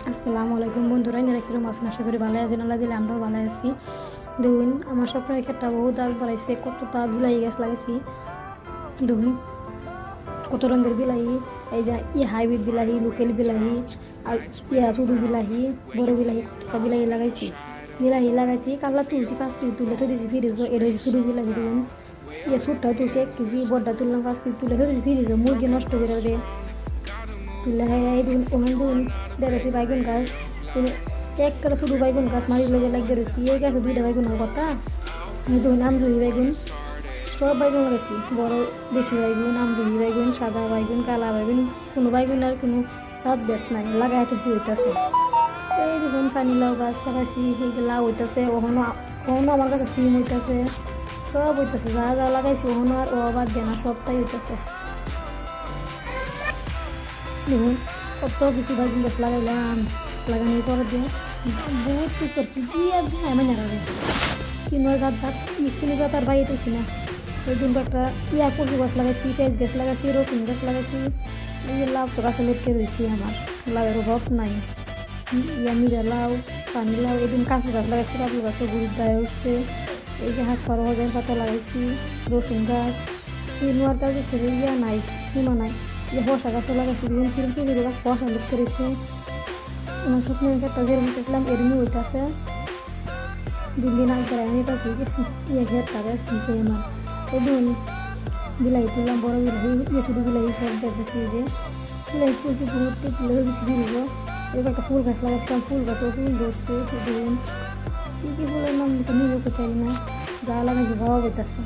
আসসালামু আলাইকুম বন্ধুরা, এরা কিরকম আছেন? আশা করি ভালো আছেন। আল্লাহ দিলে আমরাও ভালো আছি। দেখুন আমার স্বপ্নের ক্ষেত্রে বহু দাগ বাড়াইছে, কতটা বিলাই গাছ লাগাইছি। দেখুন কত রঙের বিলাহি, এই যে হাইব্রিড বিলাহি, লোকাল বিলাহি, আর ছোটো বিলাহি, বড় বিলাহি, কতটা বিলাহি লাগাইছি। কাল্লা তুলছি, 5 কেজি তুলে তো দিয়েছি ফ্রিজ। এটা হচ্ছে ছোটো বিলাহি। দেখুন ছোটটা তুলছে 1 কেজি, বড়টা তুললাম 5 কেজি তুলে তো দিয়েছি ফ্রিজ। মুরগি নষ্ট করে দেয় তুলে। এই দেখুন ওখানে দেখুন দেড়েছি বাইগুন গাছ। একটা শুধু বাইগুন গাছ মাটির লগে লাগিয়ে রয়েছি। এই গাছে 2টা বাইগুনের কথা। দেখুন আমজুহি বাইগুন, সব বাইগুন লাগাইছি। বড় দেশি বাইগুন, আমজুহি বাইগুন, সাদা বাইগুন, কালা বাইগুন, কোনো বাইগুন আর কোনো চাঁদ বেত নাই, লাগাইতেছি হইতেছে। এই দেখুন পানি লাউ গাছ লাগাইছি, এই যে লাউ হইতেছে। ওখানো আমার কাছে সিম হইতেছে, সব হইতেছে। যা যা লাগাইছি ওখানো আর ও আবার দেনা সবটাই হইতেছে। দেখুন কত কিছু বাইগুন গাছ লাগাইলাম। লাগানোর পরে দিয়ে বহুত কিছু করছি, কি আর আমি নাড়াবে কিনোর গাছ কিনো গাছ আর বাইতেছি না। ওই দিন একটা কচু গাছ লাগাইছি, পেঁয়াজ গাছ লাগাইছি, রসুন গাছ লাগাইছি। এই লাউ তো গাছে লটকে রয়েছি, আমার লাউয়ের অভাব নাই। মিরা লাউ, পানি লাউ, এদিন কাঁচু গাছ লাগাইছি, কাঁচু গাছও গুড়ির দায় উঠছে। এই যে হাত পাড়া হজার পাতা লাগাইছি, রসুন গাছ, কিনোয়ার গাছ ছেড়ে নাই, সীমা নাই। যে বসা গাছও লাগাইছি, বিভিন্ন কিলো গাছ বসা লটকে রয়েছে। আমার স্বপ্নের একটা যেরকম শিখলাম এরমই হইতেছে। দিন আগে আমি পাচ্ছি ঘের তাদের আমার এই দিন বিলাহি তুললাম, বড় বিলাহি, ছোটো বিলাহি সব দেখেছি। যে বিলাহি তুলছি ঘুরতে তুলে বেশি ফিরব। এবার একটা ফুল গাছ লাগাচ্ছিলাম, ফুল গাছও ফুল ধরছে। দেখুন কী কী ফুলের নাম তো নিজে করতে পারি না, যা লাগাইছি ভাবা বইতেছে।